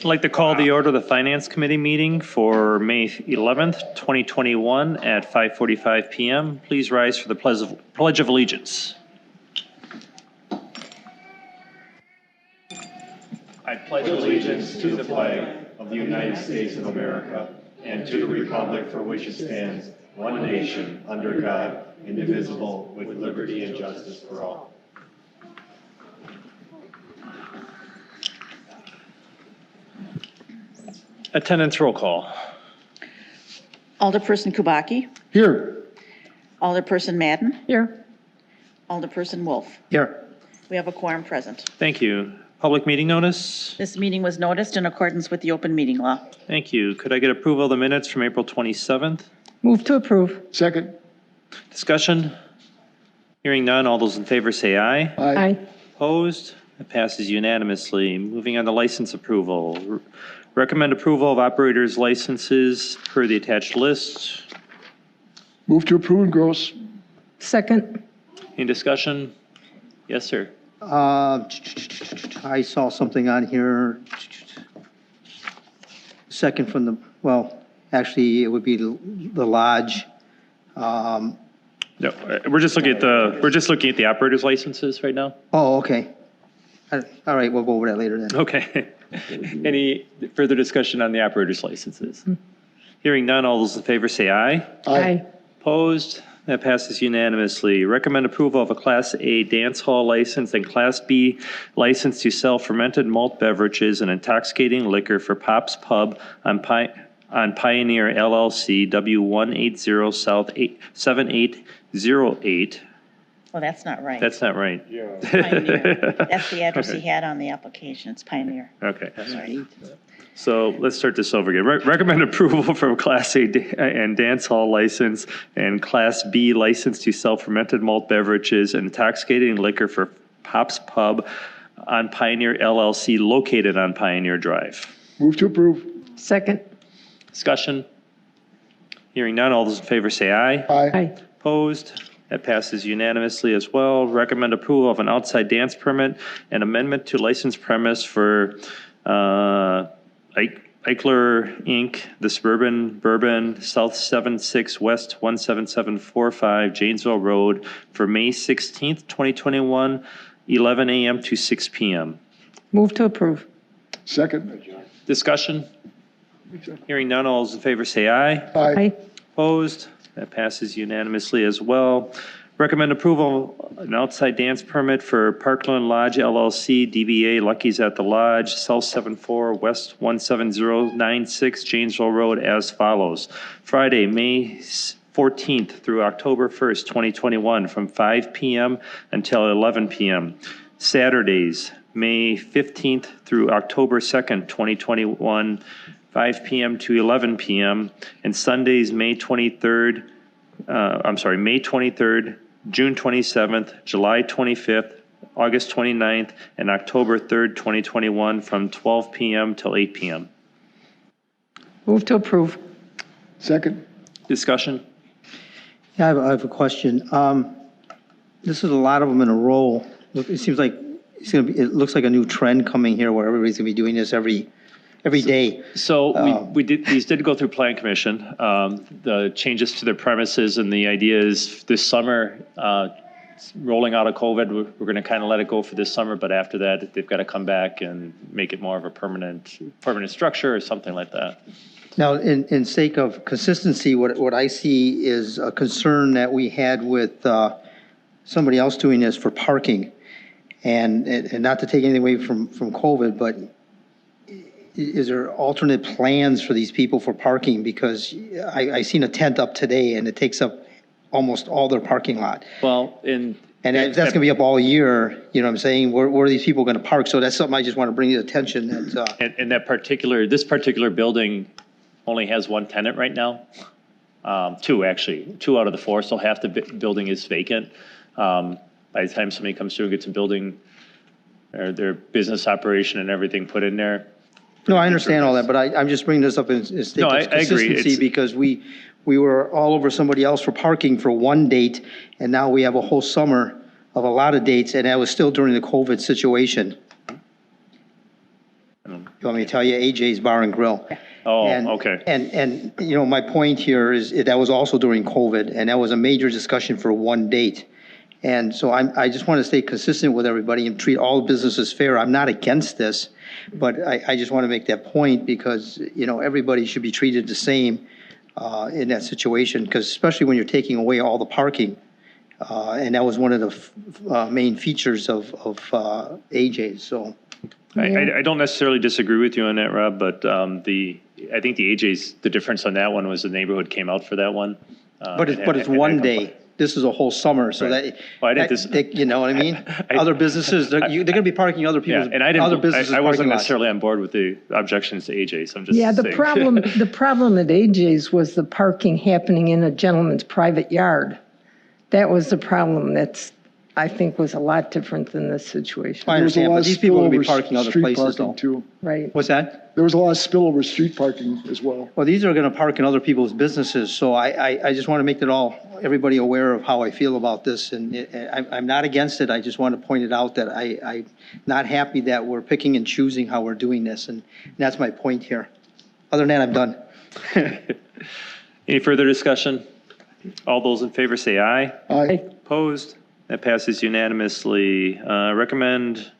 I'd like to call the order of the Finance Committee meeting for May 11th, 2021 at 5:45 p.m. Please rise for the Pledge of Allegiance. I pledge allegiance to the flag of the United States of America and to the republic for which it stands, one nation, under God, indivisible, with liberty and justice for all. Attendance roll call. Alderperson Kubaki. Here. Alderperson Madden. Here. Alderperson Wolf. Here. We have a quorum present. Thank you. Public meeting notice. This meeting was noticed in accordance with the open meeting law. Thank you. Could I get approval of the minutes from April 27th? Move to approve. Second. Discussion? Hearing none, all those in favor say aye. Aye. Opposed? It passes unanimously. Moving on to license approval. Recommend approval of operators' licenses per the attached list. Move to approve and Gross. Second. Any discussion? Yes, sir. I saw something on here. Second from the, well, actually, it would be the lodge. No, we're just looking at the operators' licenses right now. Oh, okay. All right, we'll go over that later then. Okay. Any further discussion on the operators' licenses? Hearing none, all those in favor say aye. Aye. Opposed? That passes unanimously. Recommend approval of a Class A dance hall license and Class B license to sell fermented malt beverages and intoxicating liquor for Pop's Pub on Pioneer LLC, W180 South 7808. Well, that's not right. That's not right. Pioneer. That's the address Okay. he had on the application. It's Pioneer. Okay. Sorry. So let's start this over again. Recommend approval for a Class A and dance hall license and Class B license to sell fermented malt beverages and intoxicating liquor for Pop's Pub on Pioneer LLC located on Pioneer Drive. Move to approve. Second. Discussion? Hearing none, all those in favor say aye. Aye. Aye. Opposed? That passes unanimously as well. Recommend approval of an outside dance permit and amendment to license premise for Eichler Inc., the Suburban Bourbon, South 76 West 17745, Janesville Road, for May 16th, 2021, 11 a.m. to 6 p.m. Move to approve. Second. Discussion? Hearing none, all those in favor say aye. Aye. Opposed? That passes unanimously as well. Recommend approval of an outside dance permit for Parkland Lodge LLC, DBA Lucky's at the Lodge, South 74 West 17096, Janesville Road, as follows. Friday, May 14th through October 1st, 2021, from 5 p.m. until 11 p.m. Saturdays, May 15th through October 2nd, 2021, 5 p.m. to 11 p.m. And Sundays, May 23rd, June 27th, July 25th, August 29th, and October 3rd, 2021, from 12 p.m. till 8 p.m. Move to approve. Second. Discussion? Yeah, I have a question. This is a lot of them in a row. It seems like it looks like a new trend coming here where everybody's going to be doing this every day. So these did go through Plan Commission, the changes to their premises, and the idea is this summer, rolling out of COVID, we're going to kind of let it go for this summer, but after that, they've got to come back and make it more of a permanent structure or something like that. Now, in sake of consistency, what I see is a concern that we had with somebody else doing this for parking. And not to take anything away from COVID, but is there alternate plans for these people for parking? Because I seen a tent up today and it takes up almost all their parking lot. Well, And if that's going to be up all year, you know what I'm saying? Where are these people going to park? So that's something I just want to bring to your attention. That, and this particular building only has one tenant right now. Two out of the four, so half the building is vacant. By the time somebody comes through and gets a building, their business operation and everything put in there. no, I understand all that, but I'm just bringing this up in sake No, of I agree. consistency because we were all over somebody else for parking for one date, and now we have a whole summer of a lot of dates, and that was still during the COVID situation. You want me to tell you, AJ's Bar and Grill. Oh, And- okay. And, you know, my point here is that was also during COVID, and that was a major discussion for one date. And so I just want to stay consistent with everybody and treat all businesses fair. I'm not against this, but I just want to make that point because, you know, everybody should be treated the same in that situation, because especially when you're taking away all the parking. And that was one of the main features of AJ's, so. I don't necessarily disagree with you on that, Rob, but I think the AJ's, the difference on that one was the neighborhood came out for that one. But it's one day. This is a whole summer, so Right. Well, I didn't you know what I mean? Other businesses, they're going to be parking other Yeah, people's, and other businesses' I wasn't parking lots. necessarily on board with the objections to AJ's, I'm just Yeah, saying. the problem at AJ's was the parking happening in a gentleman's private yard. That was the problem I think was a lot different than this situation, I There was a understand, lot but of these people will be spillover parking other street places parking though. too. right? What's that? There was a lot of spillover street parking as well. Well, these are going to park in other people's businesses, so I just want to make everybody aware of how I feel about this, and I'm not against it, I just want to point it out that I'm not happy that we're picking and choosing how we're doing this, and that's my point here. Other than that, I'm done. Any further discussion? All those in favor say aye. Aye. Opposed? That passes unanimously. Recommend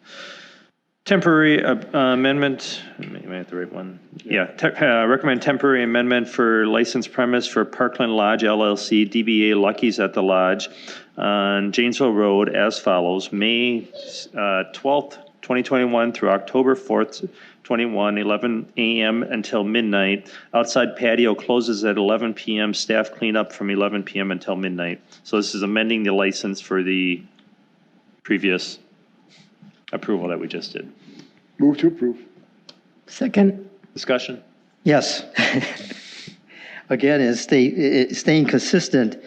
temporary amendment, am I at the right one? Yeah, recommend temporary amendment for licensed premise for Parkland Lodge LLC, DBA Lucky's at the Lodge on Janesville Road as follows. May 12th, 2021 through October 4th, 21, 11 a.m. until midnight. Outside patio closes at 11 p.m. Staff cleanup from 11 p.m. until midnight. So this is amending the license for the previous approval that we just did. Move to approve. Second, Discussion? Yes. Again, staying consistent,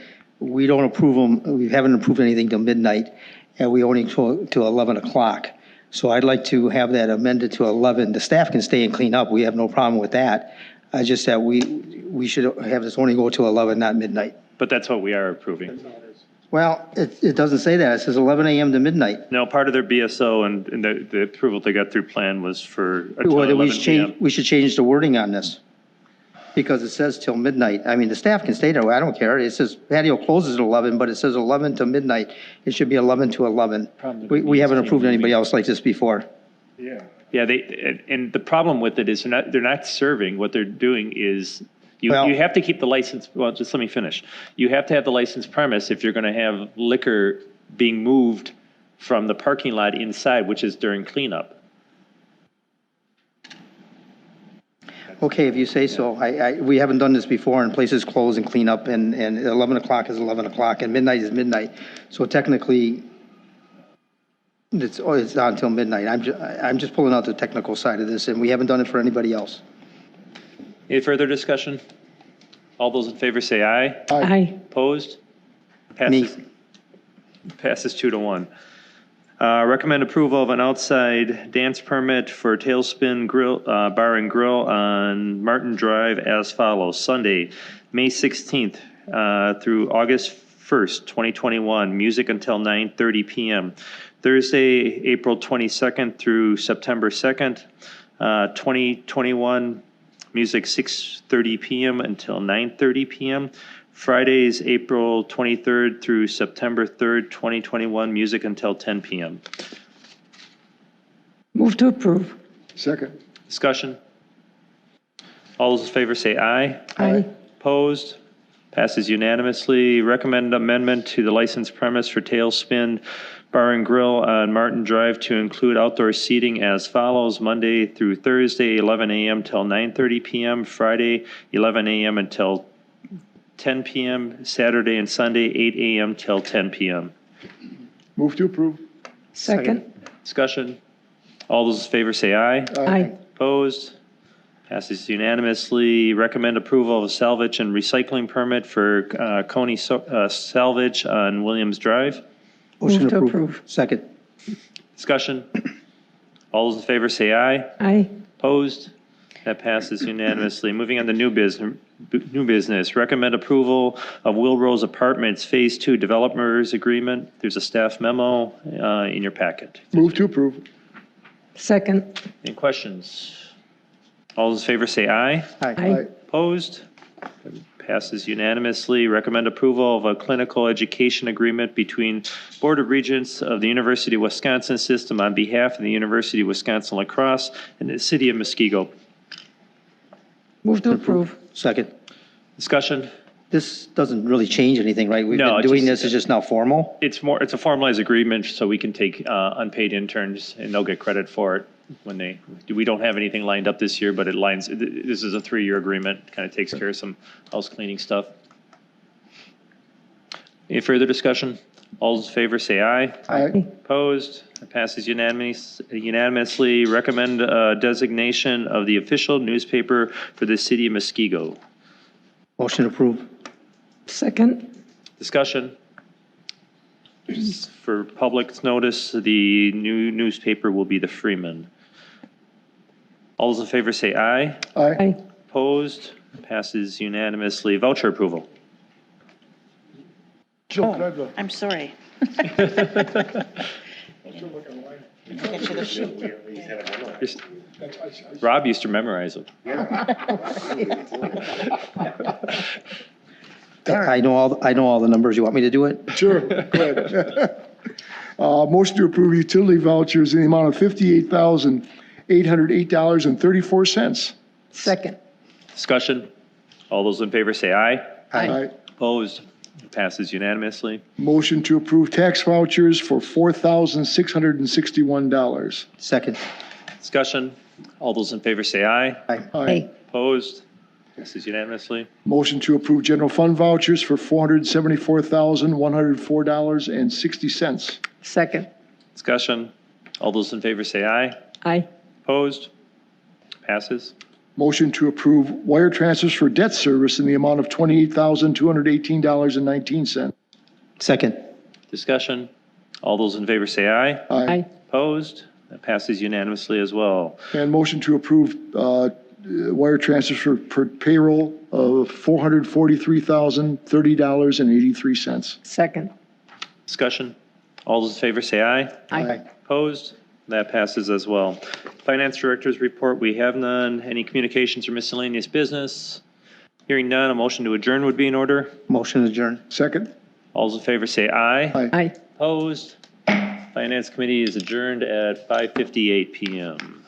we don't approve them, we haven't approved anything till midnight, and we only to 11 o'clock. So I'd like to have that amended to 11. The staff can stay and clean up, we have no problem with that. I just said we should have this only go to 11, not midnight. But that's what we are approving. Well, it doesn't say that, it says 11 a.m. to midnight. No, part of their BSO and the approval they got through plan was for until Well, 11 p.m. we should change the wording on this, because it says till midnight. I mean, the staff can stay there, I don't care. It says patio closes at 11, but it says 11 to midnight. It should be 11 to 11. We haven't approved anybody else like this before. Yeah, and the problem with it is they're not serving. What they're doing is you have to keep the license. Well, just let me finish. You have to have the licensed premise if you're going to have liquor being moved from the parking lot inside, which is during cleanup. Okay, if you say so. We haven't done this before, and places close and clean up, and 11 o'clock is 11 o'clock, and midnight is midnight. So technically, it's not until midnight. I'm just pulling out the technical side of this, and we haven't done it for anybody else. Any further discussion? All those in favor say aye. aye. Opposed? Me. Passes 2-1. Recommend approval of an outside dance permit for Tailspin Grill, Bar and Grill on Martin Drive as follows. Sunday, May 16th through August 1st, 2021, music until 9:30 p.m. Thursday, April 22nd through September 2nd, 2021, music 6:30 p.m. until 9:30 p.m. Fridays, April 23rd through September 3rd, 2021, music until 10 p.m. Move to approve. Second. Discussion? All those in favor say aye. Aye. Opposed? Passes unanimously. Recommend amendment to the licensed premise for Tailspin Bar and Grill on Martin Drive to include outdoor seating as follows. Monday through Thursday, 11 a.m. till 9:30 p.m. Friday, 11 a.m. until 10 p.m. Saturday and Sunday, 8 a.m. till 10 p.m. Move to approve. Second, Discussion? All those in favor say aye. aye. Opposed? Passes unanimously. Recommend approval of salvage and recycling permit for Coney Salvage on Williams Drive. Motion Move to approved. approve. Second. Discussion? All those in favor say aye. Aye. Opposed? That passes unanimously. Moving on to new business. Recommend approval of Will Rose Apartments Phase 2 Developers Agreement. There's a staff memo in your packet. Move to approve. Second. Any questions? All those in favor say aye. Aye. Opposed? Passes unanimously. Recommend approval of a clinical education agreement between Board of Regents of the University of Wisconsin System on behalf of the University of Wisconsin La Crosse and the City of Muskego. Move to approve. Second. Discussion? This doesn't really change anything, right? We've No, been it doing just- this, it's just now formal? It's a formalized agreement, so we can take unpaid interns, and they'll get credit for it when we don't have anything lined up this year, but this is a 3-year agreement, kind of takes care of some house cleaning stuff. Any further discussion? All those in favor say aye. Aye. Opposed? It passes unanimously. Recommend designation of the official newspaper for the City of Muskego. Motion approved. Second. Discussion? For public's notice, the new newspaper will be the Freeman. All those in favor say aye. Aye. Aye. Opposed? Passes unanimously. Voucher approval. Jill, can I have the- I'm sorry. Get you the sheet. Rob used to memorize them. I know all the numbers. You want me to do it? Sure, go ahead. Motion to approve utility vouchers in the amount of $58,808.34. Second. Discussion? All those in favor say aye. Aye. Opposed? It passes unanimously. Motion to approve tax vouchers for $4,661. Second. Discussion? All those in favor say aye. Aye. Opposed? Passes unanimously. Motion to approve general fund vouchers for $474,104.60. Second. Discussion? All those in favor say aye. Aye. Opposed? Passes. Motion to approve wire transfers for debt service in the amount of $28,218.19. Second. Discussion? All those in favor say aye. Aye. Opposed? That passes unanimously as well. And motion to approve wire transfers for payroll of $443,030.83. Second. Discussion? All those in favor say aye. Aye. Opposed? That passes as well. Finance Director's report, we have none. Any communications or miscellaneous business? Hearing none, a motion to adjourn would be in order. Motion adjourned. Second? All those in favor say aye. Aye. Opposed? Finance Committee is adjourned at 5:58 PM.